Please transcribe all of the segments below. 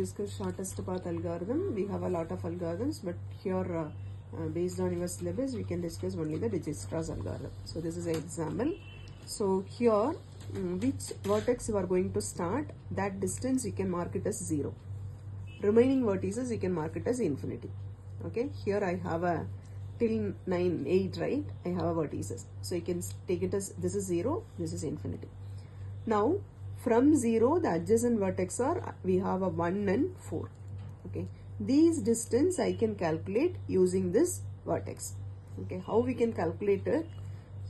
discuss shortest path algorithm. We have a lot of algorithms, but here based on your syllabus we can discuss only the Dijkstra's algorithm. So this is an example. So here which vertex you are going to start, that distance you can mark it as 0. Remaining vertices you can mark it as infinity. Okay, here I have a till 9, 8, right? I have a vertices. So you can take it as this is 0, this is infinity. Now from 0 the adjacent vertex are, we have a 1 and 4. Okay, these distance I can calculate using this vertex. Okay, how we can calculate it?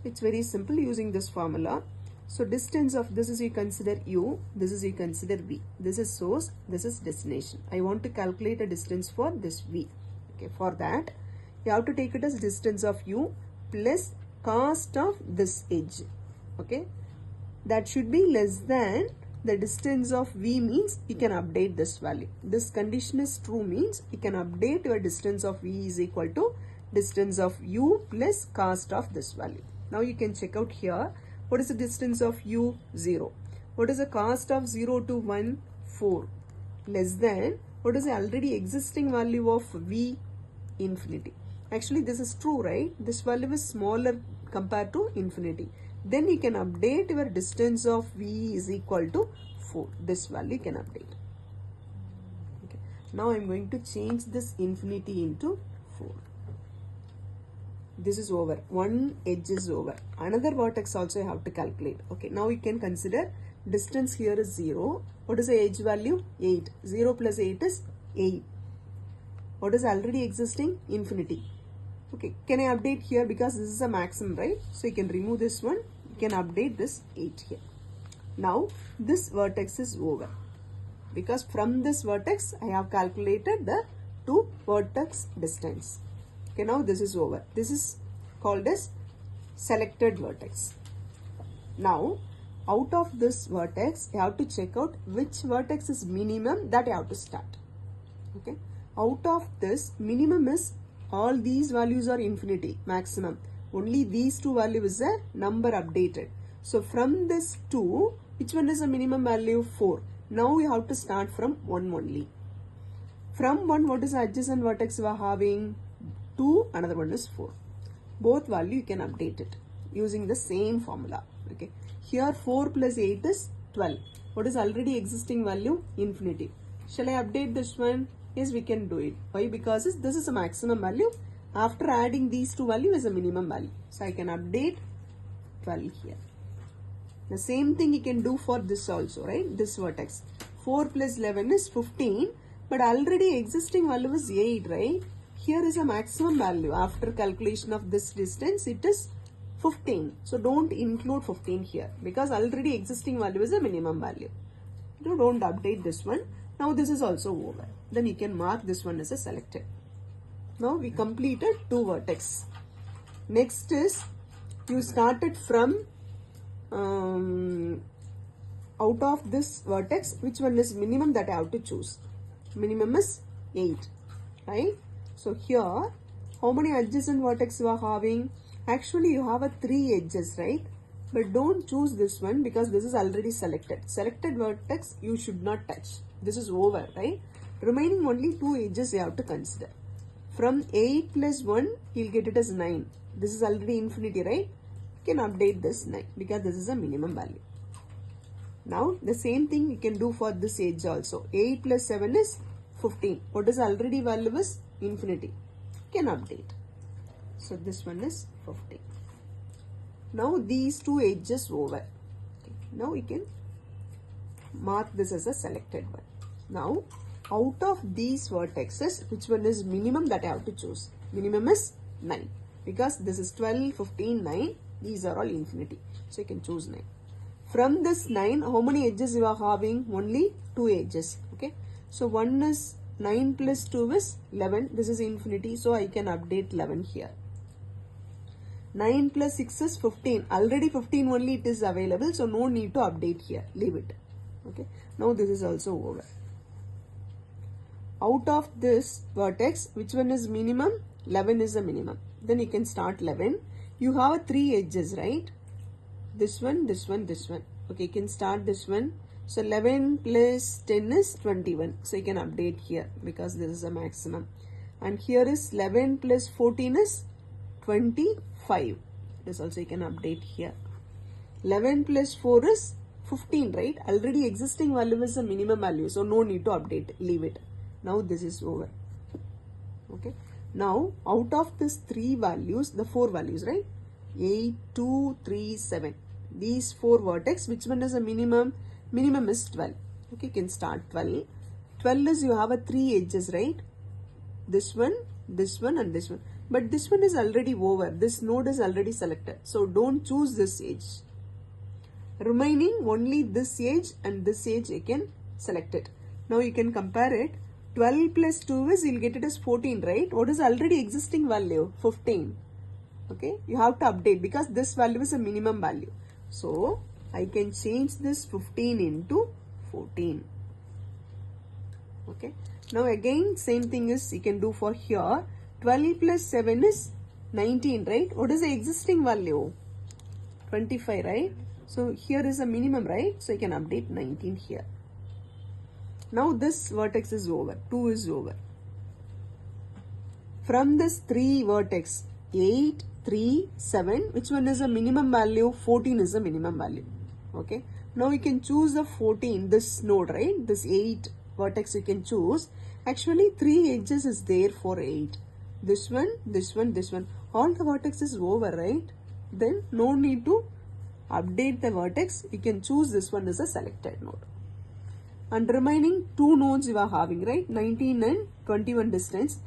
It's very simple using this formula. So distance of this is you consider u, this is you consider v. This is source, this is destination. I want to calculate a distance for this v. Okay, for that you have to take it as distance of u plus cost of this edge. Okay, that should be less than the distance of v, means you can update this value. This condition is true, means you can update your distance of v is equal to distance of u plus cost of this value. Now you can check out here. What is the distance of u? 0. What is the cost of 0 to 1? 4. Less than, what is the already existing value of v? Infinity. Actually this is true, right? This value is smaller compared to infinity. Then you can update your distance of v is equal to 4. This value you can update. Okay. Now I am going to change this infinity into 4. This is over. One edge is over. Another vertex also you have to calculate. Okay, now you can consider distance here is 0. What is the edge value? 8. 0 plus 8 is 8. What is already existing? Infinity. Okay, can I update here because this is a maximum, right? So you can remove this one. You can update this 8 here. Now this vertex is over because from this vertex I have calculated the two vertex distance. Okay, now this is over. This is called as selected vertex. Now out of this vertex you have to check out which vertex is minimum, that you have to start. Okay, out of this minimum is all these values are infinity, maximum. Only these two values is a number updated. So from this 2, which one is the minimum value? 4. Now we have to start from 1 only. From 1, what is the adjacent vertex we are having? 2, another one is 4. Both value you can update it using the same formula. Okay, here 4 plus 8 is 12. What is already existing value? Infinity. Shall I update this one? Yes, we can do it. Why? Because this is a maximum value. After adding these two values is a minimum value. So I can update 12 here. The same thing you can do for this also, right? This vertex. 4 plus 11 is 15. But already existing value is 8, right? Here is a maximum value. After calculation of this distance, it is 15. So don't include 15 here because already existing value is a minimum value. So don't update this one. Now this is also over. Then you can mark this one as a selected. Now we completed two vertex. Next is you started from out of this vertex, which one is minimum, that I have to choose. Minimum is 8, right? So here, how many adjacent vertex you are having? Actually, you have a 3 edges, right? But don't choose this one because this is already selected. Selected vertex you should not touch. This is over, right? Remaining only 2 edges you have to consider. From 8 plus 1, you'll get it as 9. This is already infinity, right? You can update this 9 because this is a minimum value. Now, the same thing you can do for this edge also. 8 plus 7 is 15. What is already value is infinity. You can update. So, this one is 15. Now, these 2 edges over. Okay. Now, we can mark this as a selected one. Now, out of these vertexes, which one is minimum, that I have to choose. Minimum is 9 because this is 12, 15, 9. These are all infinity. So, you can choose 9. From this 9, how many edges you are having? Only 2 edges. Okay. So, one is 9 plus 2 is 11. This is infinity. So, I can update 11 here. 9 plus 6 is 15. Already 15 only it is available. So, no need to update here. Leave it. Okay. Now, this is also over. Out of this vertex, which one is minimum? 11 is the minimum. Then you can start 11. You have 3 edges, right? This one, this one, this one. Okay, you can start this one. So 11 plus 10 is 21. So you can update here because this is a maximum. And here is 11 plus 14 is 25. This also you can update here. 11 plus 4 is 15, right? Already existing value is a minimum value. So no need to update. Leave it. Now this is over. Okay. Now out of these three values, the four values, right? 8, 2, 3, 7. These four vertex, which one is a minimum? Minimum is 12. Okay, you can start 12. 12 is you have a three edges, right? This one, and this one. But this one is already over. This node is already selected. So don't choose this edge. Remaining only this edge and this edge you can select it. Now you can compare it. 12 plus 2 is, you'll get it as 14, right? What is already existing value? 15. Okay, you have to update because this value is a minimum value. So I can change this 15 into 14. Okay, now again same thing is you can do for here. 12 plus 7 is 19, right? What is the existing value? 25, right? So here is a minimum, right? So you can update 19 here. Now this vertex is over. 2 is over. From this 3 vertex, 8, 3, 7, which one is a minimum value? 14 is a minimum value. Okay. Now you can choose the 14, this node, right? This 8 vertex you can choose. Actually 3 edges is there for 8. This one, this one, this one. All the vertex is over, right? Then no need to update the vertex. You can choose this one as a selected node. And remaining 2 nodes you are having, right? 19 and 21 distance.